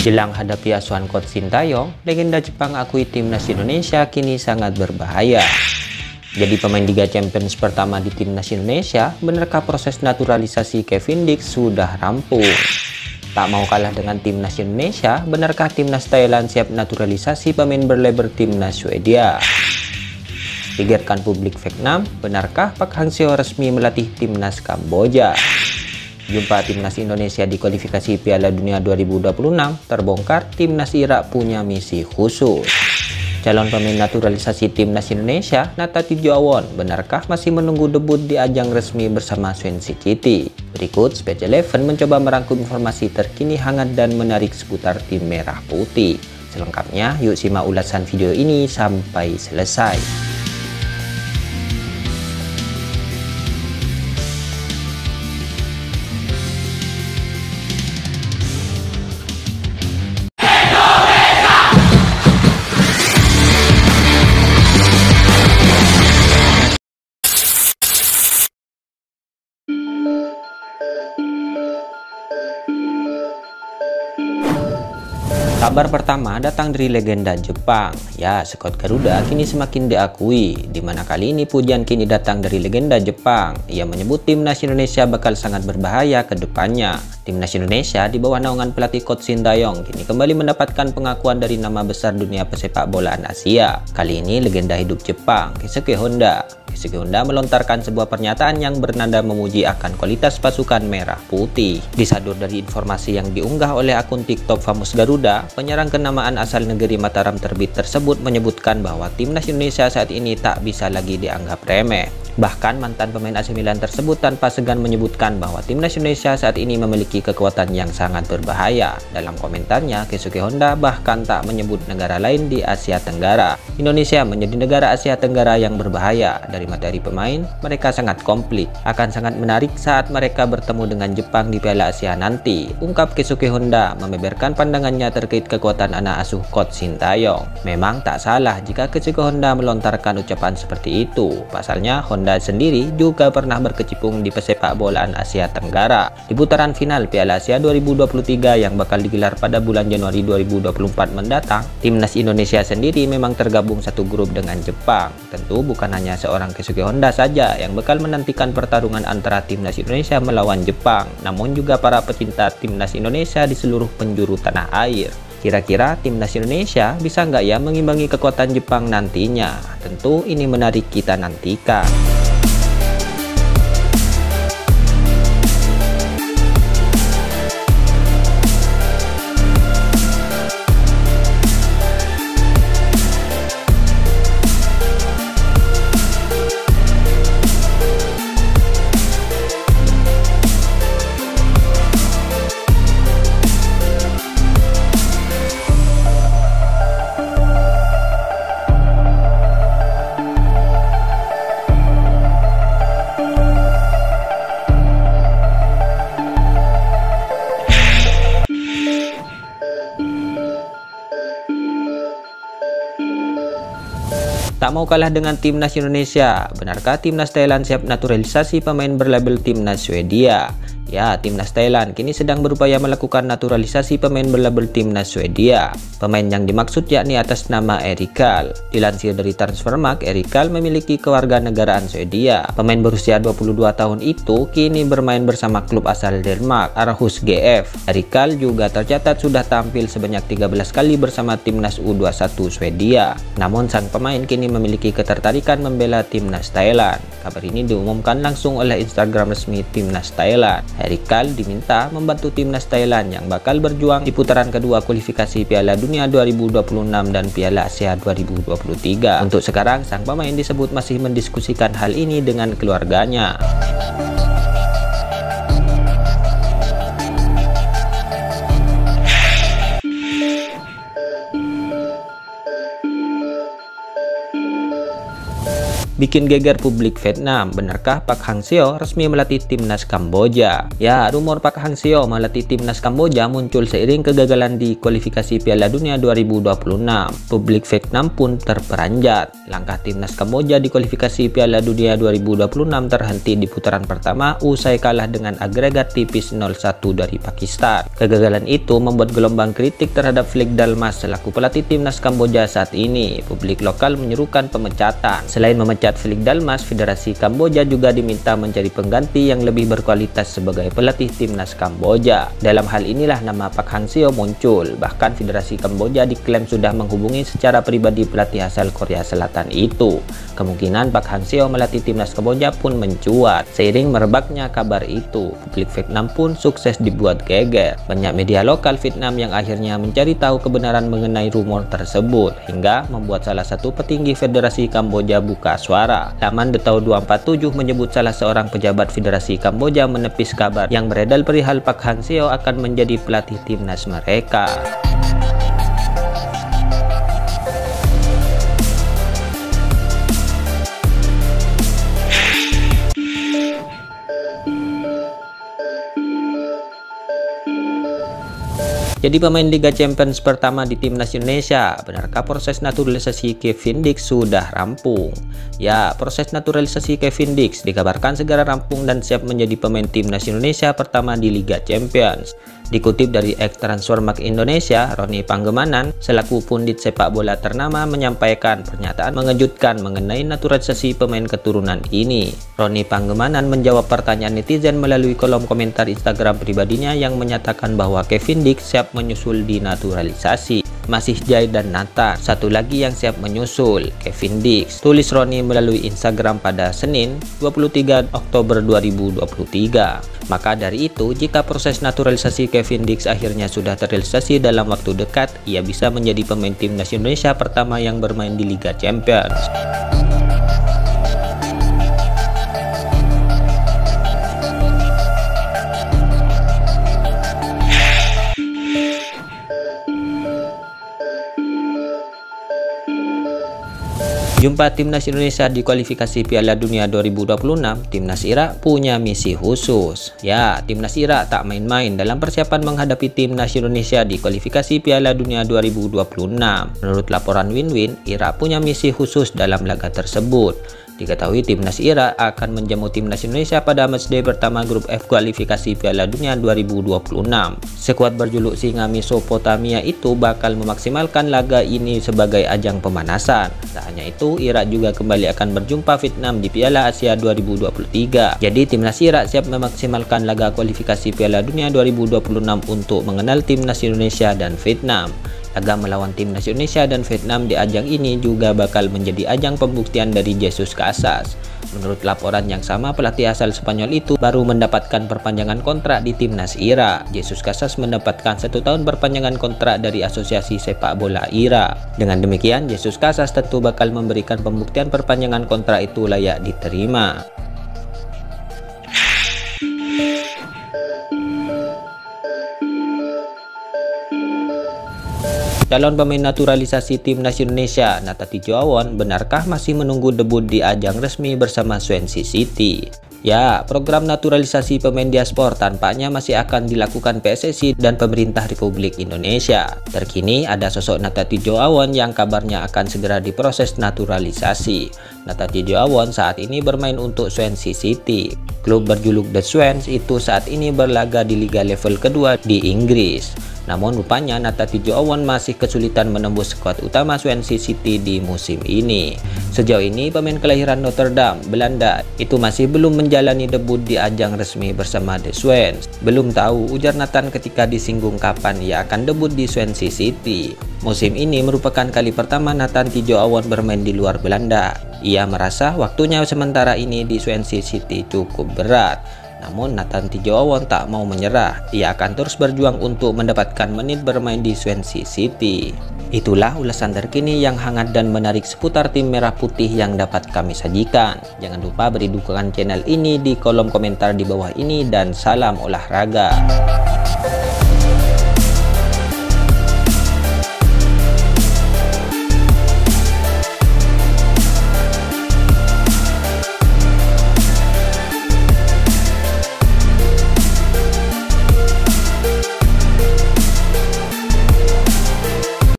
Jelang hadapi asuhan coach Sintayong, legenda Jepang akui timnas Indonesia kini sangat berbahaya. Jadi pemain Liga Champions pertama di timnas Indonesia, benarkah proses naturalisasi Kevin Dix sudah rampung? Tak mau kalah dengan timnas Indonesia, benarkah timnas Thailand siap naturalisasi pemain berlabel timnas Swedia? Digegerkan publik Vietnam, benarkah Park Hang-seo resmi melatih timnas Kamboja? Jumpa timnas Indonesia di kualifikasi Piala Dunia 2026, terbongkar timnas Irak punya misi khusus. Calon pemain naturalisasi timnas Indonesia, Natati Jawon, benarkah masih menunggu debut di ajang resmi bersama Swansea City? Berikut Speed 11 mencoba merangkum informasi terkini hangat dan menarik seputar tim merah putih. Selengkapnya, yuk simak ulasan video ini sampai selesai. Kabar pertama datang dari legenda Jepang. Ya, skuad Garuda kini semakin diakui, di mana kali ini pujian kini datang dari legenda Jepang. Ia menyebut timnas Indonesia bakal sangat berbahaya ke depannya. Timnas Indonesia di bawah naungan pelatih coach Sintayong kini kembali mendapatkan pengakuan dari nama besar dunia pesepak bolaan Asia. Kali ini legenda hidup Jepang, Keisuke Honda melontarkan sebuah pernyataan yang bernada memuji akan kualitas pasukan merah putih. Disadur dari informasi yang diunggah oleh akun TikTok Famous Garuda, penyerang kenamaan asal negeri Mataram terbit tersebut menyebutkan bahwa timnas Indonesia saat ini tak bisa lagi dianggap remeh. Bahkan mantan pemain AC Milan tersebut tanpa segan menyebutkan bahwa timnas Indonesia saat ini memiliki kekuatan yang sangat berbahaya. Dalam komentarnya, Keisuke Honda bahkan tak menyebut negara lain di Asia Tenggara. Indonesia menjadi negara Asia Tenggara yang berbahaya. Dari materi pemain, mereka sangat komplit. Akan sangat menarik saat mereka bertemu dengan Jepang di Piala Asia nanti, ungkap Keisuke Honda membeberkan pandangannya terkait kekuatan anak asuh coach Sintayong. Memang tak salah jika Keisuke Honda melontarkan ucapan seperti itu. Pasalnya, Honda sendiri juga pernah berkecimpung di pesepak bolaan Asia Tenggara. Di putaran final Piala Asia 2023 yang bakal digelar pada bulan Januari 2024 mendatang, timnas Indonesia sendiri memang tergabung satu grup dengan Jepang. Tentu bukan hanya seorang Keisuke Honda saja yang bakal menantikan pertarungan antara timnas Indonesia melawan Jepang, namun juga para pecinta timnas Indonesia di seluruh penjuru tanah air. Kira-kira timnas Indonesia bisa nggak ya mengimbangi kekuatan Jepang nantinya? Tentu ini menarik kita nantikan. Tak mau kalah dengan timnas Indonesia, benarkah timnas Thailand siap naturalisasi pemain berlabel timnas Swedia? Ya, timnas Thailand kini sedang berupaya melakukan naturalisasi pemain berlabel timnas Swedia. Pemain yang dimaksud yakni atas nama Erikal. Dilansir dari Transfermarkt, Erikal memiliki kewarganegaraan Swedia. Pemain berusia 22 tahun itu kini bermain bersama klub asal Denmark, Aarhus GF. Erikal juga tercatat sudah tampil sebanyak 13 kali bersama timnas U21 Swedia. Namun sang pemain kini memiliki ketertarikan membela timnas Thailand. Kabar ini diumumkan langsung oleh Instagram resmi timnas Thailand. Erikal diminta membantu timnas Thailand yang bakal berjuang di putaran kedua kualifikasi Piala Dunia 2026 dan Piala Asia 2023. Untuk sekarang, sang pemain disebut masih mendiskusikan hal ini dengan keluarganya. bikin geger publik Vietnam. Benarkah Park Hang-seo resmi melatih timnas Kamboja? Ya, rumor Park Hang-seo melatih timnas Kamboja muncul seiring kegagalan di kualifikasi Piala Dunia 2026. Publik Vietnam pun terperanjat. Langkah timnas Kamboja di kualifikasi Piala Dunia 2026 terhenti di putaran pertama usai kalah dengan agregat tipis 0-1 dari Pakistan. Kegagalan itu membuat gelombang kritik terhadap Flick Dalmas selaku pelatih timnas Kamboja saat ini. Publik lokal menyerukan pemecatan. Selain memecat Flick Dalmas, Federasi Kamboja juga diminta mencari pengganti yang lebih berkualitas sebagai pelatih timnas Kamboja. Dalam hal inilah nama Park Hang-seo muncul. Bahkan Federasi Kamboja diklaim sudah menghubungi secara pribadi pelatih asal Korea Selatan itu. Kemungkinan Park Hang-seo melatih timnas Kamboja pun mencuat. Seiring merebaknya kabar itu, publik Vietnam pun sukses dibuat geger. Banyak media lokal Vietnam yang akhirnya mencari tahu kebenaran mengenai rumor tersebut, hingga membuat salah satu petinggi Federasi Kamboja buka suara. Laman The Tau 247 menyebut salah seorang pejabat Federasi Kamboja menepis kabar yang beredar perihal Park Hang-seo akan menjadi pelatih timnas mereka. Jadi pemain Liga Champions pertama di timnas Indonesia, benarkah proses naturalisasi Kevin Dix sudah rampung? Ya, proses naturalisasi Kevin Dix dikabarkan segera rampung dan siap menjadi pemain timnas Indonesia pertama di Liga Champions. Dikutip dari Transfermarkt Indonesia, Roni Panggemanan selaku pundit sepak bola ternama menyampaikan pernyataan mengejutkan mengenai naturalisasi pemain keturunan ini. Roni Panggemanan menjawab pertanyaan netizen melalui kolom komentar Instagram pribadinya yang menyatakan bahwa Kevin Dix siap menyusul di naturalisasi. Masih Jai dan Nathan, satu lagi yang siap menyusul, Kevin Dix, tulis Roni melalui Instagram pada Senin 23 Oktober 2023. Maka dari itu, jika proses naturalisasi Kevin Dix akhirnya sudah terrealisasi dalam waktu dekat, ia bisa menjadi pemain timnas Indonesia pertama yang bermain di Liga Champions. Jumpa timnas Indonesia di kualifikasi Piala Dunia 2026, timnas Irak punya misi khusus. Ya, timnas Irak tak main-main dalam persiapan menghadapi timnas Indonesia di kualifikasi Piala Dunia 2026. Menurut laporan Win-Win, Irak punya misi khusus dalam laga tersebut. Diketahui timnas Irak akan menjamu timnas Indonesia pada matchday pertama grup F kualifikasi Piala Dunia 2026. Skuad berjuluk Singa Mesopotamia itu bakal memaksimalkan laga ini sebagai ajang pemanasan. Tak hanya itu, Irak juga kembali akan berjumpa Vietnam di Piala Asia 2023. Jadi timnas Irak siap memaksimalkan laga kualifikasi Piala Dunia 2026 untuk mengenal timnas Indonesia dan Vietnam. Laga melawan timnas Indonesia dan Vietnam di ajang ini juga bakal menjadi ajang pembuktian dari Jesus Casas. Menurut laporan yang sama, pelatih asal Spanyol itu baru mendapatkan perpanjangan kontrak di timnas Irak. Jesus Casas mendapatkan 1 tahun perpanjangan kontrak dari Asosiasi Sepak Bola Irak. Dengan demikian, Jesus Casas tentu bakal memberikan pembuktian perpanjangan kontrak itu layak diterima. Calon pemain naturalisasi timnas Indonesia, Nathan Tidjawon, benarkah masih menunggu debut di ajang resmi bersama Swansea City? Ya, program naturalisasi pemain diaspora tampaknya masih akan dilakukan PSSI dan pemerintah Republik Indonesia. Terkini ada sosok Nathan Tidjawon yang kabarnya akan segera diproses naturalisasi. Nathan Tidjawon saat ini bermain untuk Swansea City. Klub berjuluk The Swans itu saat ini berlaga di liga level kedua di Inggris. Namun rupanya Nathan Tidjawon masih kesulitan menembus skuad utama Swansea City di musim ini. Sejauh ini pemain kelahiran Notre Dame, Belanda itu masih belum menjalani debut di ajang resmi bersama The Swans. Belum tahu, ujar Nathan ketika disinggung kapan ia akan debut di Swansea City. Musim ini merupakan kali pertama Nathan Tidjawon bermain di luar Belanda. Ia merasa waktunya sementara ini di Swansea City cukup berat. Namun Nathan Tidjawon tak mau menyerah. Ia akan terus berjuang untuk mendapatkan menit bermain di Swansea City. Itulah ulasan terkini yang hangat dan menarik seputar tim merah putih yang dapat kami sajikan. Jangan lupa beri dukungan channel ini di kolom komentar di bawah ini dan salam olahraga.